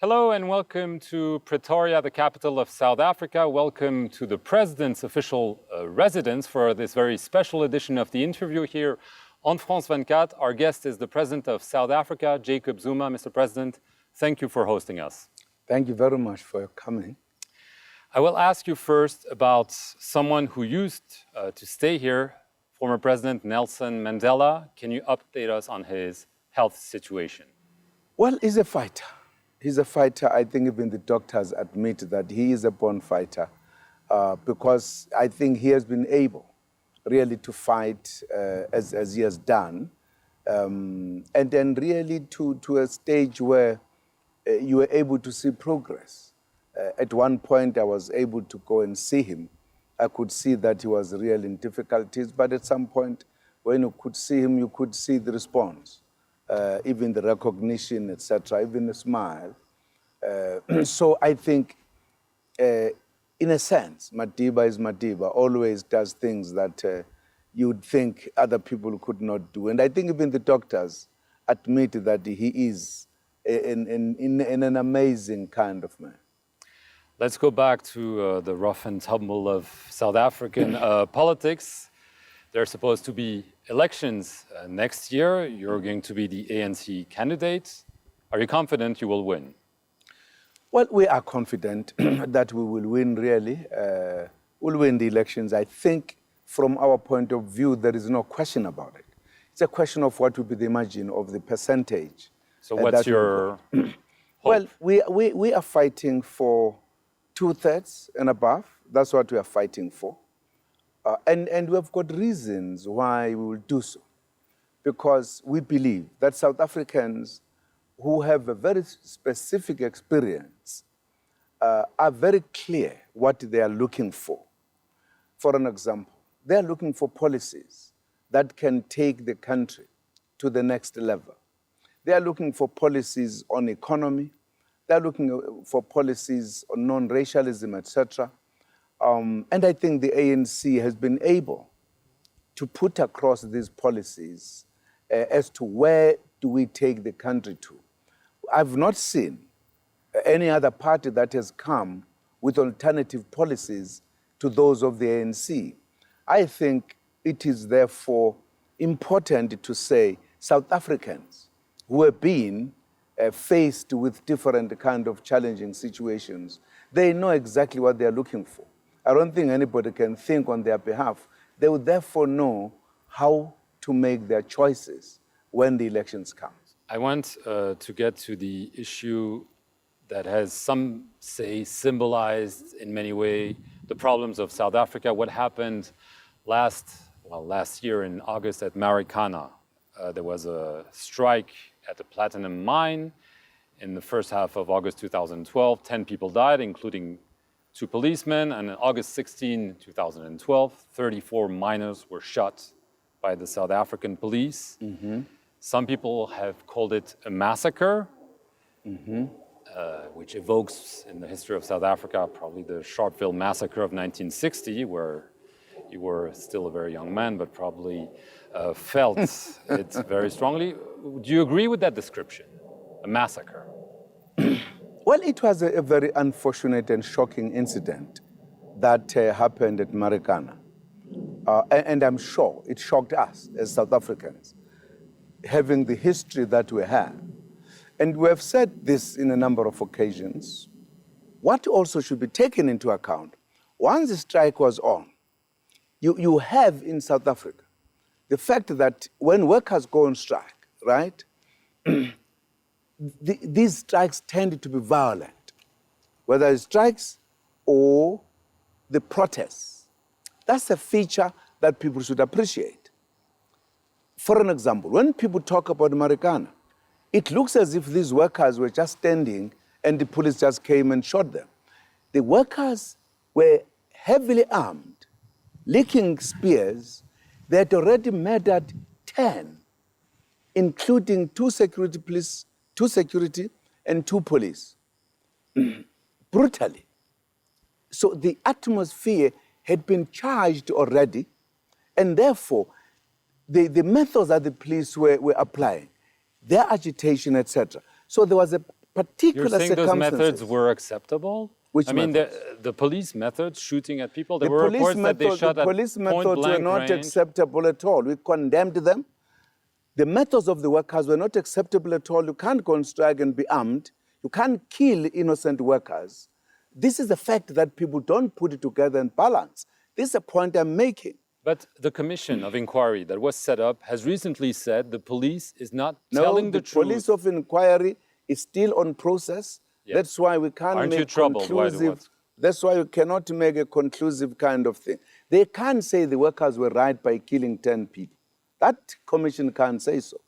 Hello and welcome to Pretoria, the capital of South Africa. Welcome to the President's official residence for this very special edition of the interview here on France 24. Our guest is the President of South Africa, Jacob Zuma. Mr. President, thank you for hosting us. Thank you very much for coming. I will ask you first about someone who used to stay here, former President Nelson Mandela. Can you update us on his health situation? Well, he's a fighter. He's a fighter. I think even the doctors admit that he is a born fighter because I think he has been able really to fight as he has done and then really to a stage where you were able to see progress. At one point, I was able to go and see him. I could see that he was really in difficulties, but at some point, when you could see him, you could see the response. Even the recognition, etc., even the smile. So I think, in a sense, Madiba is Madiba, always does things that you'd think other people could not do. And I think even the doctors admit that he is in an amazing kind of man. Let's go back to the rough and tumble of South African politics. There are supposed to be elections next year. You're going to be the ANC candidate. Are you confident you will win? Well, we are confident that we will win, really. We'll win the elections. I think from our point of view, there is no question about it. It's a question of what will be the margin of the percentage. So what's your hope? Well, we are fighting for 2/3 and above. That's what we are fighting for. And we have got reasons why we will do so. Because we believe that South Africans who have a very specific experience are very clear what they are looking for. For an example, they are looking for policies that can take the country to the next level. They are looking for policies on economy. They are looking for policies on non-racialism, etc. And I think the ANC has been able to put across these policies as to where do we take the country to. I've not seen any other party that has come with alternative policies to those of the ANC. I think it is therefore important to say South Africans who have been faced with different kind of challenging situations, they know exactly what they are looking for. I don't think anybody can think on their behalf. They would therefore know how to make their choices when the elections come. I want to get to the issue that has, some say, symbolized in many ways the problems of South Africa. What happened last year in August at Marikana. There was a strike at the platinum mine in the first half of August 2012. 10 people died, including 2 policemen. And on August 16, 2012, 34 miners were shot by the South African police. Mm-hmm. Some people have called it a massacre, which evokes, in the history of South Africa, probably the Sharpeville massacre of 1960, where you were still a very young man, but probably felt it very strongly. Do you agree with that description, a massacre? Well, it was a very unfortunate and shocking incident that happened at Marikana. And I'm sure it shocked us as South Africans, having the history that we have. And we have said this in a number of occasions. What also should be taken into account, once the strike was on, you have in South Africa the fact that when workers go on strike, right, these strikes tend to be violent, whether it's strikes or the protests. That's a feature that people should appreciate. For an example, when people talk about Marikana, it looks as if these workers were just standing and the police just came and shot them. The workers were heavily armed, licking spears. They had already murdered 10, including 2 security and 2 police, brutally. So the atmosphere had been charged already, And therefore, the methods that the police were applying, their agitation, etc. So there was a particular You're saying those circumstances. methods were acceptable? Which I mean, methods? the police methods, shooting at people, there The were police reports that they shot the at police methods were point-blank not range. acceptable at all. We condemned them. The methods of the workers were not acceptable at all. You can't go on strike and be armed. You can't kill innocent workers. This is the fact that people don't put it together and balance. This is a point I'm making. But the commission of inquiry that was set up has recently said the police is not telling the truth. Police of inquiry is still on process. Yes. That's why we can't Aren't make you troubled by conclusive. That's why we cannot make a conclusive kind of thing. They can't say the workers were right by killing 10 people. That commission can't say so.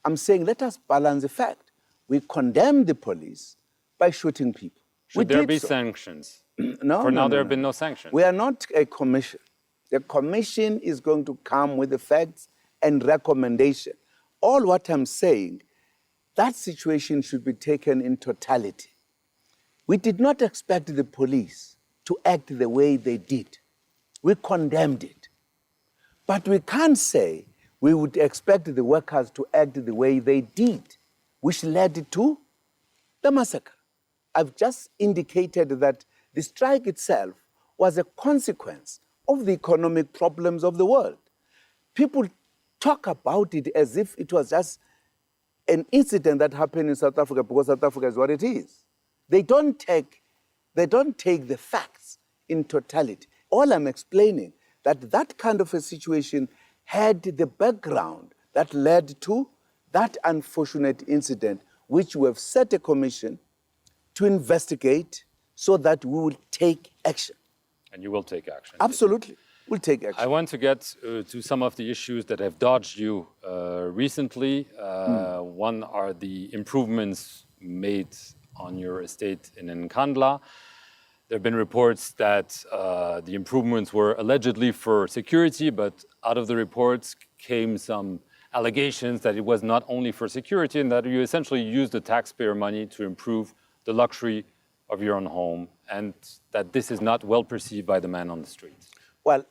I'm saying let us balance the fact. We condemn the police by shooting people. Should there be sanctions? No, For now, no, there have no. been no sanctions. We are not a commission. The commission is going to come with the facts and recommendation. All what I'm saying, that situation should be taken in totality. We did not expect the police to act the way they did. We condemned it. But we can't say we would expect the workers to act the way they did, which led to the massacre. I've just indicated that the strike itself was a consequence of the economic problems of the world. People talk about it as if it was just an incident that happened in South Africa because South Africa is what it is. They don't take the facts in totality. All I'm explaining that kind of a situation had the background that led to that unfortunate incident, which we have set a commission to investigate so that we will take action. And you will take action. Absolutely, we'll take action. I want to get to some of the issues that have dodged you recently. One are the improvements made on your estate in Nkandla. There have been reports that the improvements were allegedly for security, but out of the reports came some allegations that it was not only for security and that you essentially used the taxpayer money to improve the luxury of your own home, and that this is not well perceived by the man on the street. Well,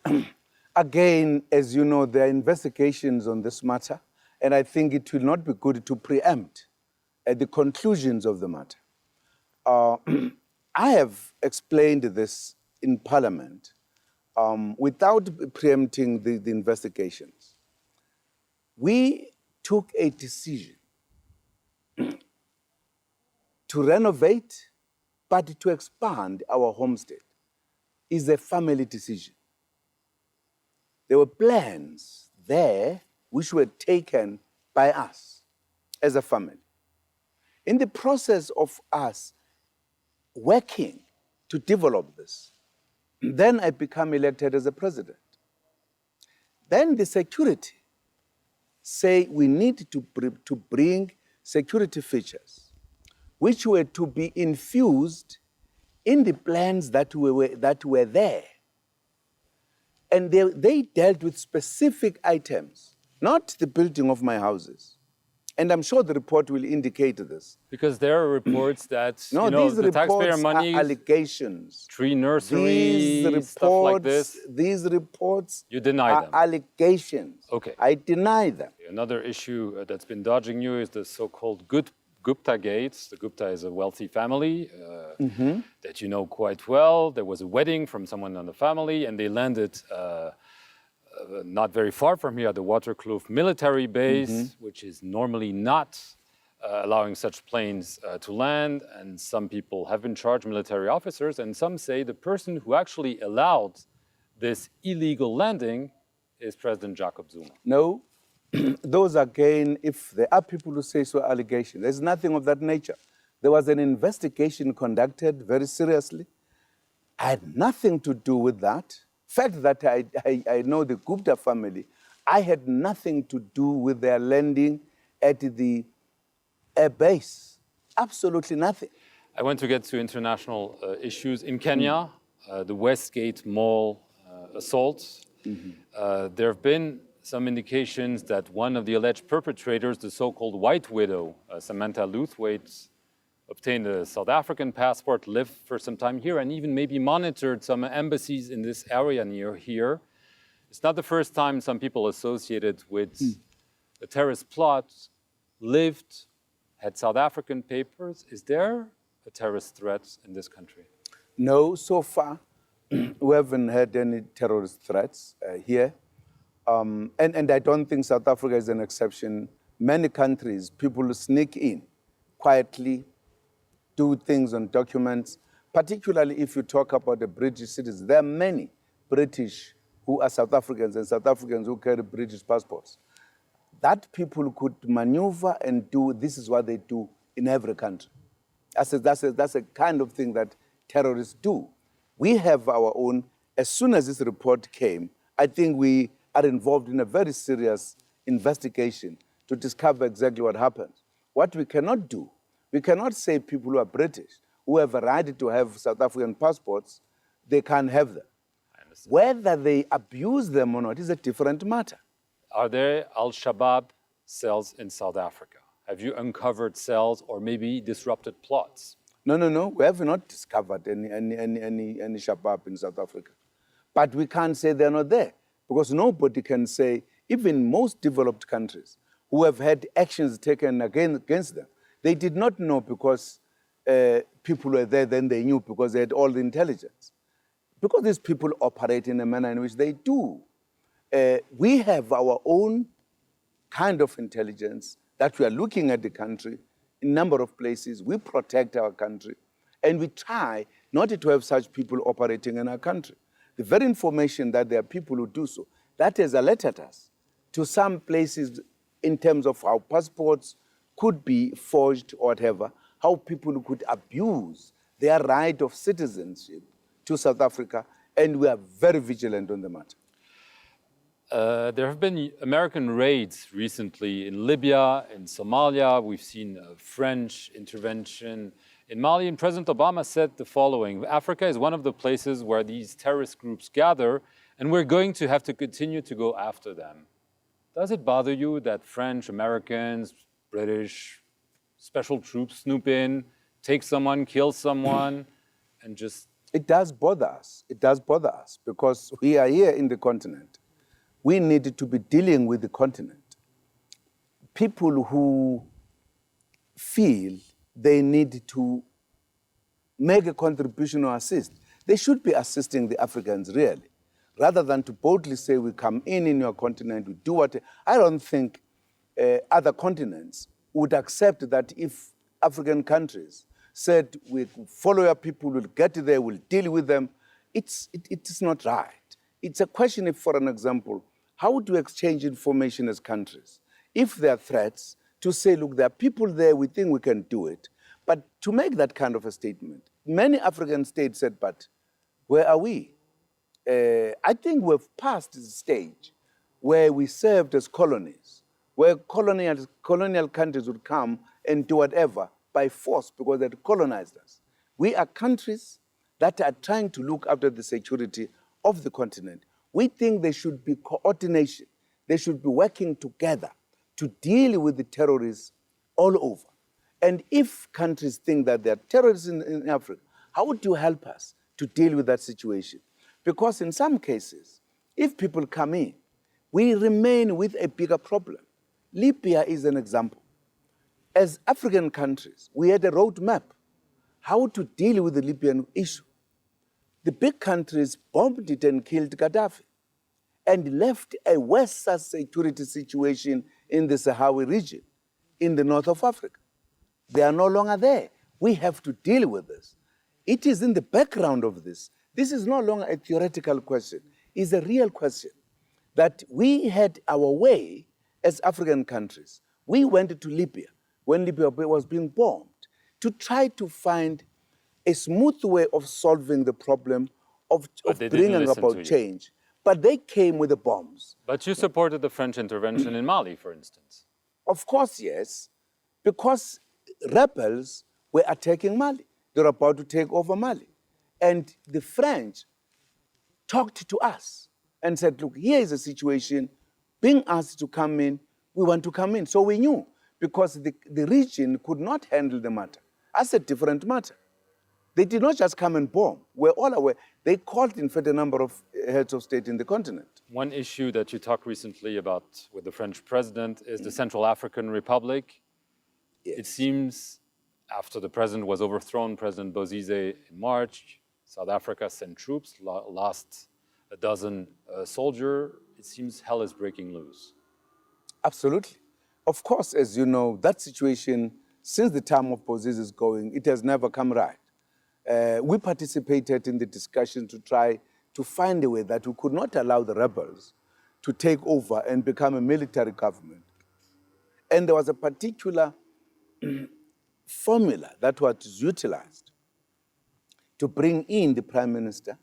again, as you know, there are investigations on this matter, and I think it will not be good to preempt the conclusions of the matter. I have explained this in Parliament without preempting the investigations. We took a decision to renovate, but to expand our homestead is a family decision. There were plans there which were taken by us as a family. In the process of us working to develop this, then I become elected as a president. Then the security say we need to bring security features which were to be infused in the plans that were there. And they dealt with specific items, not the building of my houses. And I'm sure the report will indicate this. Because there are reports that these the taxpayer money, are allegations. tree nurseries, stuff like this. These reports You deny are them. allegations. Okay. I deny them. Another issue that's been dodging you is the so-called Gupta Gates. The Gupta is a wealthy family that you know quite well. There was a wedding from someone in the family, and they landed not very far from here at the Waterkloof military base, which is normally not allowing such planes to land. And some people have been charged, military officers, and some say the person who actually allowed this illegal landing is President Jacob Zuma. No, those again, if there are people who say so, allegations. There's nothing of that nature. There was an investigation conducted very seriously. I had nothing to do with that. Fact that I know the Gupta family, I had nothing to do with their landing at the air base. Absolutely nothing. I want to get to international issues. In Kenya, the Westgate Mall assault, there have been some indications that one of the alleged perpetrators, the so-called White Widow, Samantha Luthwaite, obtained a South African passport, lived for some time here, and even maybe monitored some embassies in this area near here. It's not the first time some people associated with the terrorist plot lived, had South African papers. Is there a terrorist threat in this country? No, so far, we haven't had any terrorist threats here. And I don't think South Africa is an exception. Many countries, people sneak in quietly, do things on documents, particularly if you talk about the British citizens. There are many British who are South Africans and South Africans who carry British passports. That people could maneuver and do, this is what they do in every country. That's a kind of thing that terrorists do. We have our own. As soon as this report came, I think we are involved in a very serious investigation to discover exactly what happened. What we cannot do, we cannot say people who are British, who have a right to have South African passports, they can't have them. Whether they abuse them or not is a different matter. Are there Al-Shabaab cells in South Africa? Have you uncovered cells or maybe disrupted plots? No. We have not discovered any Shabaab in South Africa. But we can't say they're not there because nobody can say, even most developed countries who have had actions taken against them, they did not know because people were there, then they knew because they had all the intelligence. Because these people operate in a manner in which they do. We have our own kind of intelligence that we are looking at the country in a number of places. We protect our country and we try not to have such people operating in our country. The very information that there are people who do so, that has alerted us to some places in terms of how passports could be forged or whatever, how people could abuse their right of citizenship to South Africa, and we are very vigilant on the matter. There have been American raids recently in Libya, in Somalia. We've seen a French intervention in Mali, and President Obama said the following: Africa is one of the places where these terrorist groups gather, and we're going to have to continue to go after them. Does it bother you that French, Americans, British, special troops snoop in, take someone, kill someone, and just... It does bother us. It does bother us because we are here in the continent. We need to be dealing with the continent. People who feel they need to make a contribution or assist, they should be assisting the Africans really, rather than to boldly say we come in your continent, we do what... I don't think other continents would accept that if African countries said, we follow your people, we'll get there, we'll deal with them. It is not right. It's a question if, for an example, how do you exchange information as countries? If there are threats, to say, look, there are people there, we think we can do it. But to make that kind of a statement, many African states said, but where are we? I think we've passed the stage where we served as colonies, where colonial countries would come and do whatever by force because they had colonized us. We are countries that are trying to look after the security of the continent. We think there should be coordination. They should be working together to deal with the terrorists all over. And if countries think that there are terrorists in Africa, how would you help us to deal with that situation? Because in some cases, if people come in, we remain with a bigger problem. Libya is an example. As African countries, we had a roadmap how to deal with the Libyan issue. The big countries bombed it and killed Gaddafi and left a worse security situation in the Sahrawi region, in the north of Africa. They are no longer there. We have to deal with this. It is in the background of this. This is no longer a theoretical question. It's a real question that we had our way as African countries. We went to Libya when Libya was being bombed to try to find a smooth way of solving the problem of bringing about change. But they came with the bombs. But you supported the French intervention in Mali, for instance. Of course, yes, because rebels were attacking Mali. They were about to take over Mali. And the French talked to us and said, look, here is a situation, being asked to come in, we want to come in. So we knew, because the region could not handle the matter. That's a different matter. They did not just come and bomb. We're all aware. They called, in fact, a number of heads of state in the continent. One issue that you talked recently about with the French president is the Central African Republic. Yes. It seems after the president was overthrown, President Bozize in March, South Africa sent troops, lost a dozen soldiers. It seems hell is breaking loose. Absolutely. Of course, as you know, that situation, since the time of Bozize's going, it has never come right. We participated in the discussion to try to find a way that we could not allow the rebels to take over and become a military government. And there was a particular formula that was utilized to bring in the prime minister,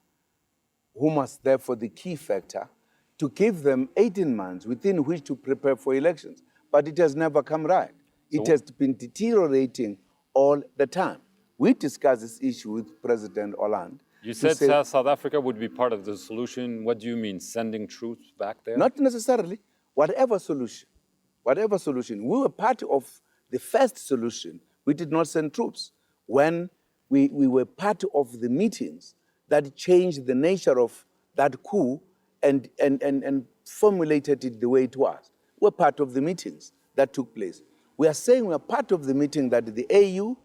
who was therefore the key factor, to give them 18 months within which to prepare for elections. But it has never come right. It has been deteriorating all the time. We discussed this issue with President Hollande. You said South Africa would be part of the solution. What do you mean, sending troops back there? Not necessarily. Whatever solution, we were part of the first solution. We did not send troops. When we were part of the meetings that changed the nature of that coup and formulated it the way it was. We're part of the meetings that took place. We are saying we're part of the meeting that the AU,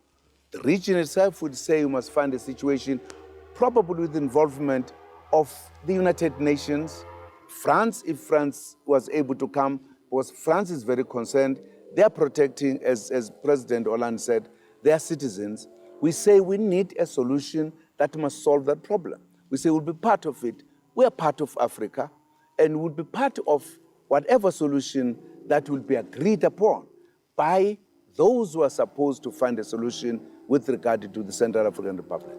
the region itself, would say we must find a situation probably with involvement of the United Nations, France, if France was able to come, because France is very concerned. They're protecting, as President Hollande said, their citizens. We say we need a solution that must solve that problem. We say we'll be part of it. We're part of Africa, and we'll be part of whatever solution that will be agreed upon by those who are supposed to find a solution with regard to the Central African Republic.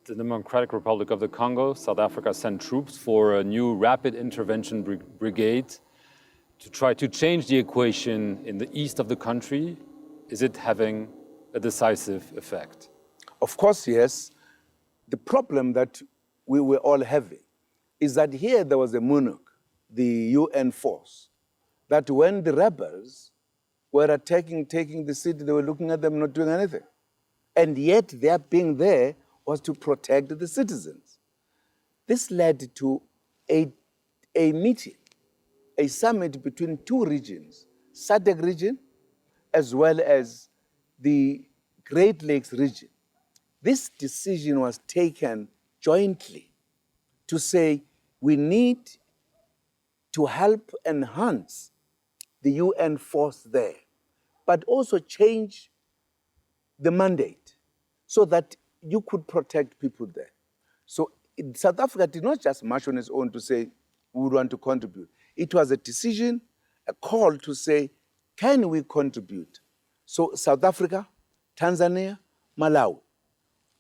The Democratic Republic of the Congo, South Africa sent troops for a new rapid intervention brigade to try to change the equation in the east of the country. Is it having a decisive effect? Of course, yes. The problem that we were all having is that here there was a MONUC, the UN force, that when the rebels were attacking, taking the city, they were looking at them not doing anything. And yet their being there was to protect the citizens. This led to a meeting, a summit between two regions, SADC region as well as the Great Lakes region. This decision was taken jointly to say we need to help enhance the UN force there, but also change the mandate so that you could protect people there. So South Africa did not just march on its own to say we would want to contribute. It was a decision, a call to say, can we contribute? So South Africa, Tanzania, Malawi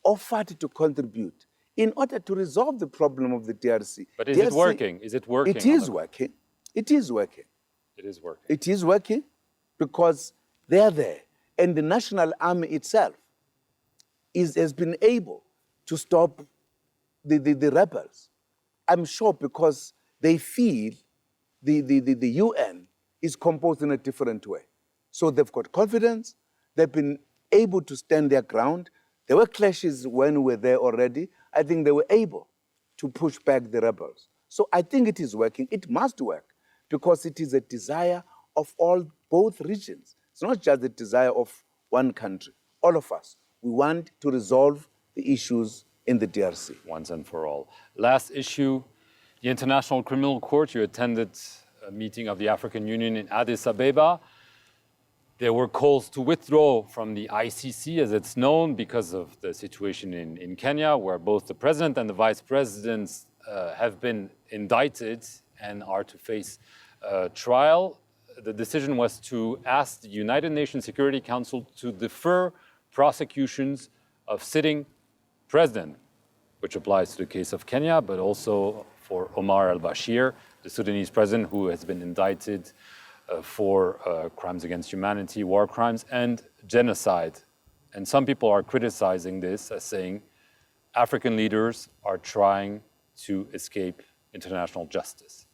offered to contribute in order to resolve the problem of the DRC. But is it working? Is it working? It is working. It is working. It is working. It is working because they are there. And the National Army itself has been able to stop the rebels. I'm sure because they feel the UN is composed in a different way. So they've got confidence. They've been able to stand their ground. There were clashes when we were there already. I think they were able to push back the rebels. So I think it is working. It must work because it is a desire of both regions. It's not just the desire of one country. All of us, we want to resolve the issues in the DRC. Once and for all. Last issue, the International Criminal Court. You attended a meeting of the African Union in Addis Ababa. There were calls to withdraw from the ICC, as it's known, because of the situation in Kenya, where both the president and the vice presidents have been indicted and are to face trial. The decision was to ask the United Nations Security Council to defer prosecutions of sitting president, which applies to the case of Kenya, but also for Omar al-Bashir, the Sudanese president who has been indicted for crimes against humanity, war crimes, and genocide. And some people are criticizing this as saying African leaders are trying to escape international justice.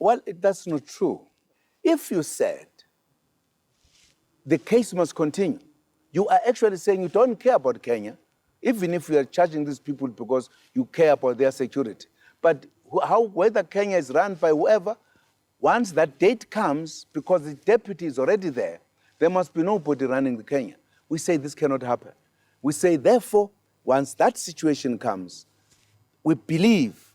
Well, that's not true. If you said the case must continue, you are actually saying you don't care about Kenya, even if you are charging these people because you care about their security. But whether Kenya is run by whoever, once that date comes, because the deputy is already there must be nobody running the Kenya. We say this cannot happen. We say, therefore, once that situation comes, we believe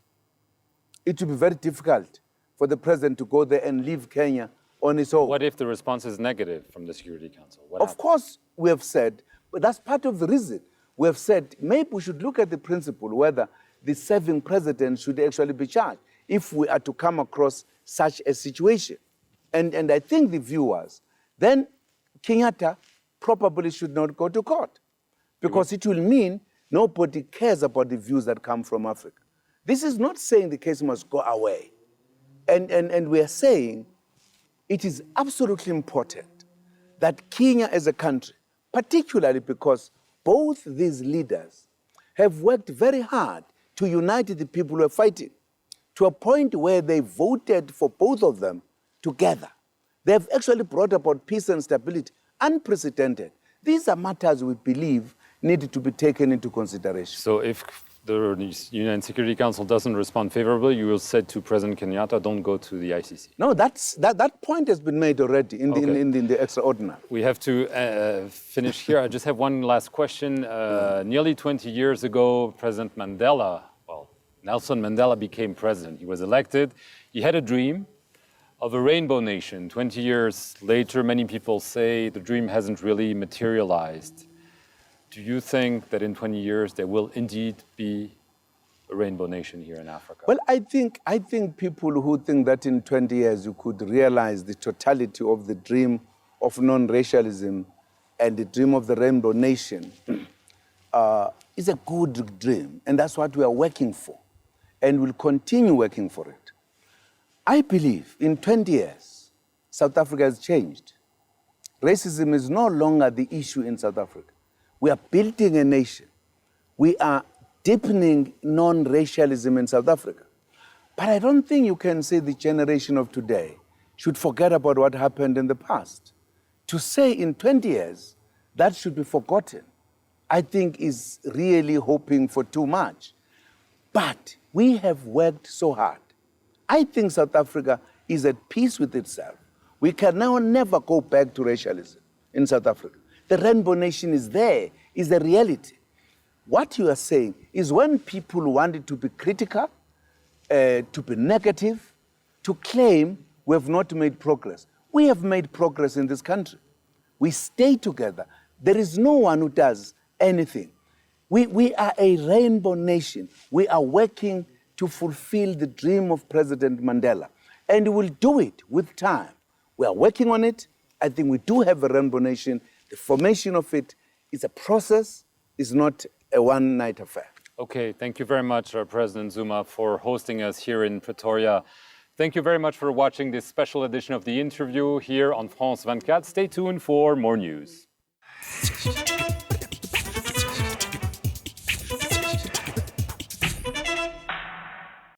it will be very difficult for the president to go there and leave Kenya on his own. What if the response is negative from the Security Council? Of course, we have said, but that's part of the reason. We have said maybe we should look at the principle whether the serving president should actually be charged if we are to come across such a situation. And I think the view was, then Kenyatta probably should not go to court because it will mean nobody cares about the views that come from Africa. This is not saying the case must go away. And we are saying it is absolutely important that Kenya as a country, particularly because both these leaders have worked very hard to unite the people who are fighting to a point where they voted for both of them together. They have actually brought about peace and stability, unprecedented. These are matters we believe need to be taken into consideration. So if the UN Security Council doesn't respond favorably, you will say to President Kenyatta, don't go to the ICC. No, that point has been made already in the extraordinary. We have to finish here. I just have one last question. Nearly 20 years ago, President Mandela, Nelson Mandela became president. He was elected. He had a dream of a rainbow nation. 20 years later, many people say the dream hasn't really materialized. Do you think that in 20 years there will indeed be a rainbow nation here in Africa? Well, I think people who think that in 20 years you could realize the totality of the dream of non-racialism and the dream of the rainbow nation is a good dream, and that's what we are working for, and will continue working for it. I believe in 20 years, South Africa has changed. Racism is no longer the issue in South Africa. We are building a nation. We are deepening non-racialism in South Africa. But I don't think you can say the generation of today should forget about what happened in the past. To say in 20 years that should be forgotten, I think is really hoping for too much. But we have worked so hard. I think South Africa is at peace with itself. We can now never go back to racialism in South Africa. The rainbow nation is there, is a reality. What you are saying is when people wanted to be critical, to be negative, to claim we have not made progress. We have made progress in this country. We stay together. There is no one who does anything. We are a rainbow nation. We are working to fulfill the dream of President Mandela. And we will do it with time. We are working on it. I think we do have a rainbow nation. The formation of it is a process, is not a one-night affair. Okay, thank you very much, President Zuma, for hosting us here in Pretoria. Thank you very much for watching this special edition of The Interview here on France 24. Stay tuned for more news.